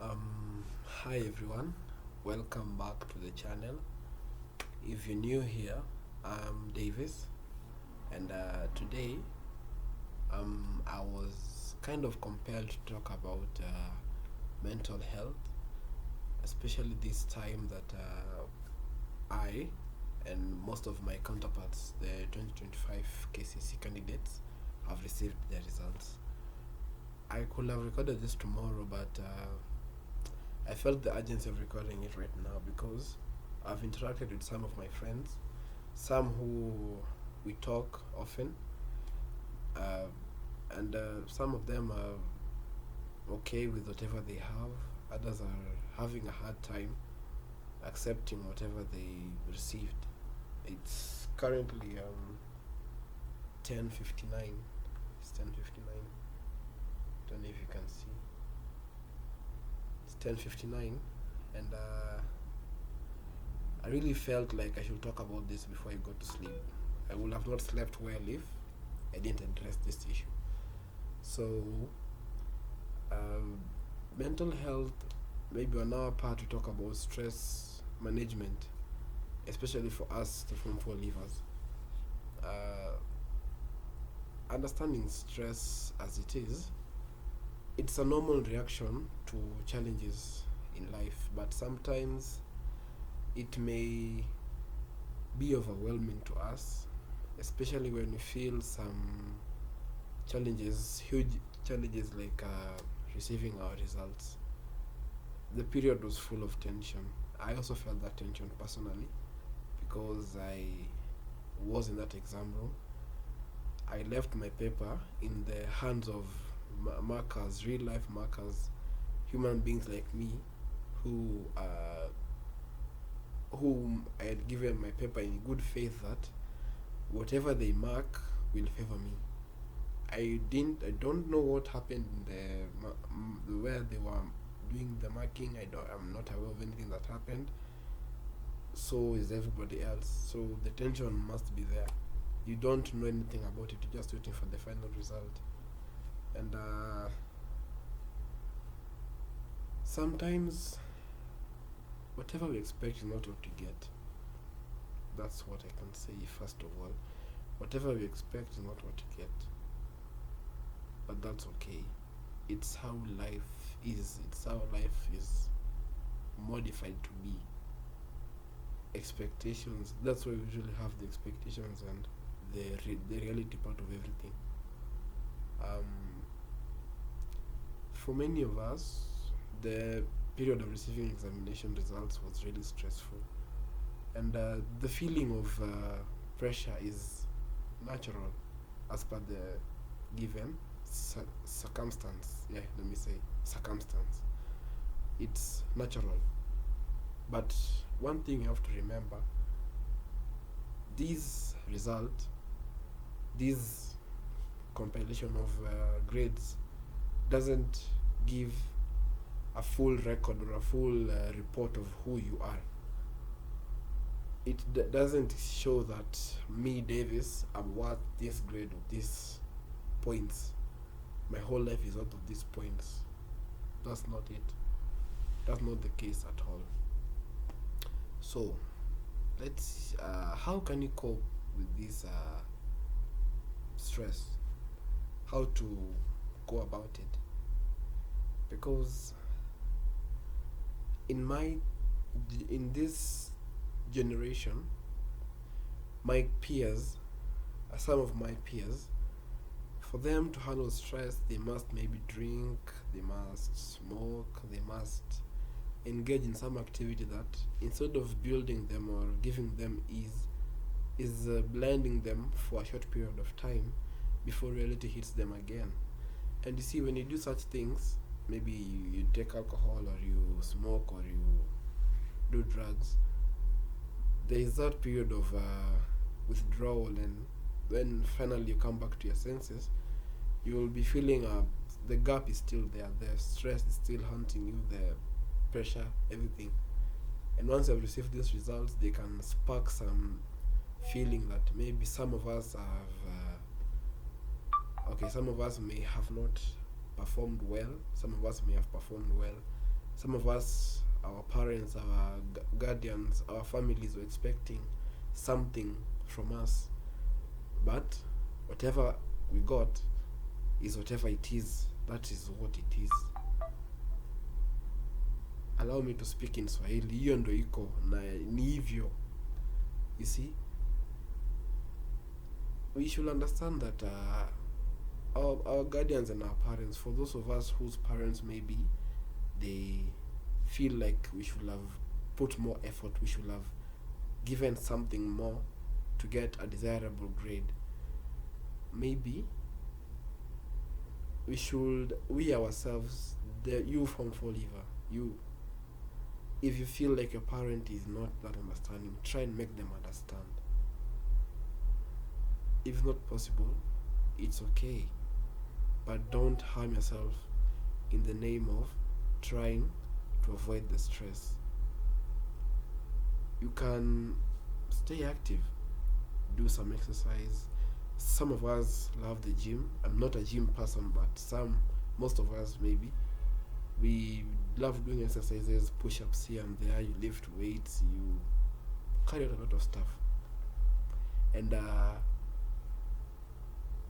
Hi everyone, welcome back to the channel. If you're new here, I'm Davis, and today I was kind of compelled to talk about mental health, especially this time that I and most of my counterparts, the 2025 KCC candidates, have received their results. I could have recorded this tomorrow, but I felt the urgency of recording it right now because I've interacted with some of my friends, some who we talk often, uh, and some of them are okay with whatever they have. Others are having a hard time accepting whatever they received. It's currently 10:59. It's 10:59. Don't know if you can see. It's 10:59, and I really felt like I should talk about this before I go to sleep. I would have not slept well if I didn't address this issue. So, um, mental health, maybe on our part, to talk about stress management, especially for us, the Form 4 leavers. Uh, Understanding stress as it is, it's a normal reaction to challenges in life, but sometimes it may be overwhelming to us, especially when we feel some challenges, huge challenges like receiving our results. The period was full of tension. I also felt that tension personally because I was in that exam room. I left my paper in the hands of markers, real life markers, human beings like me who whom I had given my paper in good faith that whatever they mark will favor me. I don't know what happened in where they were doing the marking. I'm not aware of anything that happened. So is everybody else. So the tension must be there. You don't know anything about it. You're just waiting for the final result. And sometimes whatever we expect is not what we get. That's what I can say first of all. Whatever we expect is not what we get. But that's okay. It's how life is. It's how life is modified to be. Expectations. That's why we usually have the expectations and the reality part of everything. Um, for many of us, the period of receiving examination results was really stressful, and the feeling of pressure is natural as per the given circumstance. Yeah, let me say circumstance. It's natural, but one thing you have to remember: these result, this compilation of grades doesn't give a full record or a full report of who you are. It doesn't show that me, Davis, I'm worth this grade or these points. My whole life is out of these points. That's not it. That's not the case at all. So, let's. How can you cope with this stress? How to go about it? Because in this generation, my peers, some of my peers, for them to handle stress, they must maybe drink, they must smoke, they must engage in some activity that, instead of building them or giving them ease, is blinding them for a short period of time before reality hits them again. And you see, when you do such things, maybe you take alcohol or you smoke or you do drugs, there is that period of withdrawal, and when finally you come back to your senses, you will be feeling the gap is still there, the stress is still haunting you, the pressure, everything. And once you've received these results, they can spark some feeling that maybe some of us have, some of us may have not performed well, some of us may have performed well, Some of us, our parents, our guardians, our families were expecting something from us, but whatever we got is whatever it is. That is what it is. Allow me to speak in Swahili. Hiyo ndo iko na ni hivyo. You see, we should understand that our guardians and our parents, for those of us whose parents maybe they feel like we should have put more effort, we should have given something more to get a desirable grade, maybe we ourselves, you from Foliva, you, if you feel like your parent is not that understanding, try and make them understand. If not possible, it's okay, but don't harm yourself in the name of trying to avoid the stress. You can stay active, do some exercise. Some of us love the gym. I'm not a gym person, but most of us maybe, we love doing exercises, push-ups here and there. You lift weights, you carry out a lot of stuff, and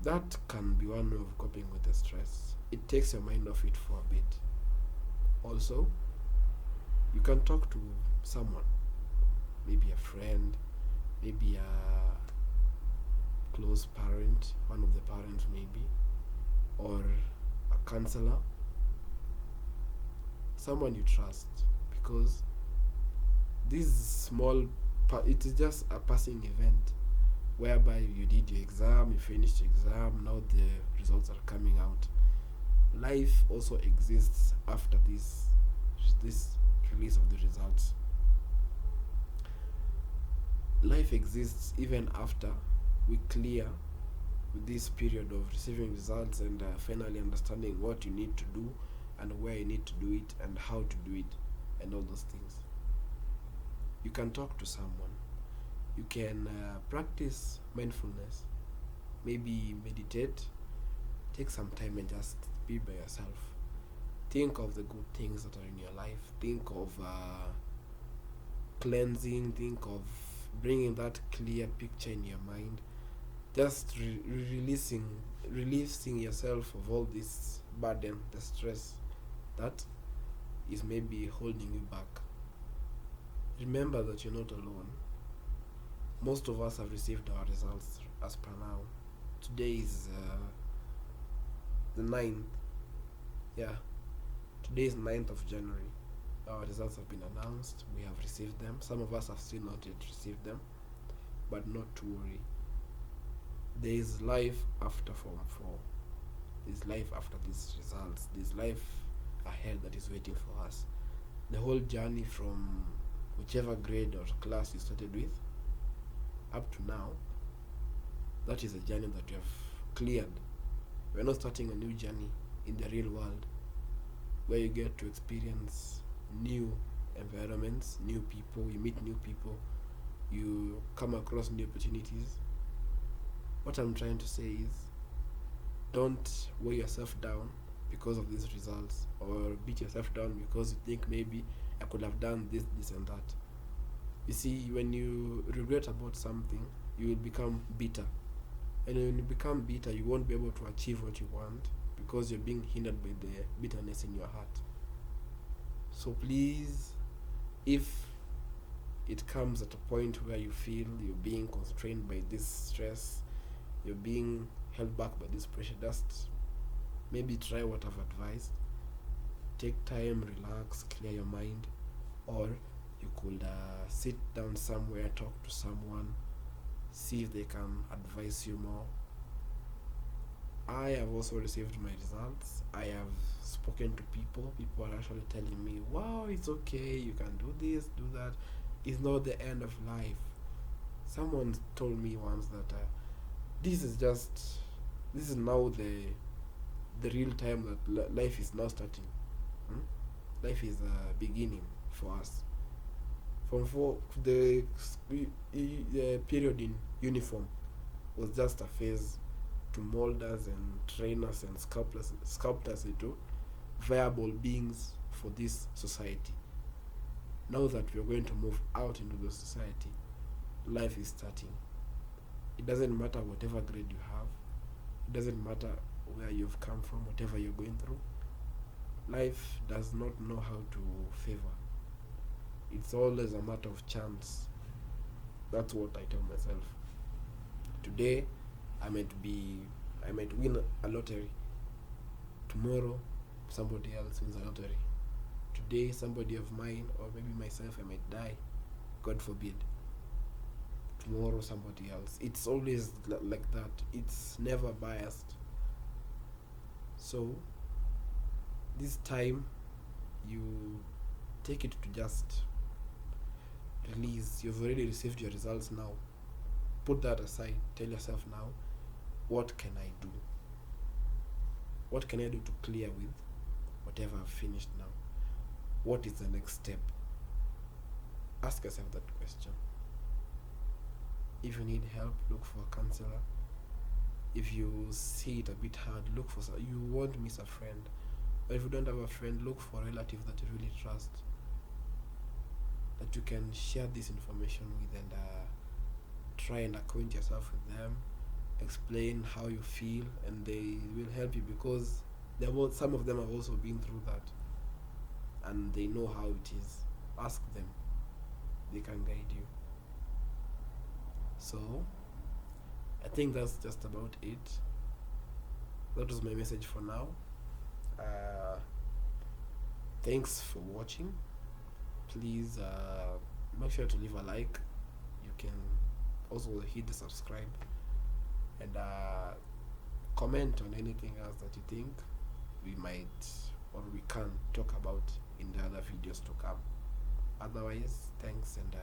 that can be one way of coping with the stress. It takes your mind off it for a bit. Also, you can talk to someone, maybe a friend, maybe a close parent, one of the parents maybe, or a counselor, someone you trust, because this small it is just a passing event whereby you did your exam, you finished your exam, now the results are coming out. Life also exists after this release of the results. Life exists even after we clear with this period of receiving results and finally understanding what you need to do and where you need to do it and how to do it and all those things. You can talk to someone. You can practice mindfulness. Maybe meditate. Take some time and just be by yourself. Think of the good things that are in your life. Think of cleansing. Think of bringing that clear picture in your mind. Just releasing yourself of all this burden, the stress that is maybe holding you back. Remember that you're not alone. Most of us have received our results as per now. Today is the 9th. Yeah, today is 9th of January. Our results have been announced. We have received them. Some of us have still not yet received them, but not to worry. There is life after Form 4. There is life after these results. There is life ahead that is waiting for us. The whole journey from whichever grade or class you started with up to now, that is a journey that you have cleared. We're not starting a new journey in the real world where you get to experience new environments, new people, you meet new people, you come across new opportunities. What I'm trying to say is, don't weigh yourself down because of these results, or beat yourself down because you think maybe I could have done this, and that. You see, when you regret about something, you will become bitter. And when you become bitter, you won't be able to achieve what you want because you're being hindered by the bitterness in your heart. So please, if it comes at a point where you feel you're being constrained by this stress, you're being held back by this pressure, just maybe try what I've advised. Take time, relax, clear your mind, or you could sit down somewhere, talk to someone, see if they can advise you more. I have also received my results. I have spoken to people. People are actually telling me, wow, it's okay, you can do this, do that. It's not the end of life. Someone told me once that this is now the real time that life is now starting. Life is beginning for us. From the period in uniform was just a phase to mold us and train us and sculpt us into viable beings for this society. Now that we're going to move out into the society, life is starting. It doesn't matter whatever grade you have, it doesn't matter where you've come from, whatever you're going through. Life does not know how to favor. It's always a matter of chance. That's what I tell myself. Today, I might win a lottery. Tomorrow, somebody else wins a lottery. Today, somebody of mine, or maybe myself, I might die. God forbid. Tomorrow, somebody else. It's always like that. It's never biased. So, this time, you take it to just release. You've already received your results now. Put that aside. Tell yourself now, what can I do? What can I do to clear with whatever I've finished now? What is the next step? Ask yourself that question. If you need help, look for a counselor. If you see it a bit hard, look for you won't miss a friend. But if you don't have a friend, look for a relative that you really trust, that you can share this information with, and try and acquaint yourself with them. Explain how you feel, and they will help you, because some of them have also been through that, and they know how it is. Ask them. They can guide you. So, I think that's just about it. That was my message for now. Thanks for watching. Please make sure to leave a like. You can also hit the subscribe, and comment on anything else that you think we might or we can talk about in the other videos to come. Otherwise, thanks, and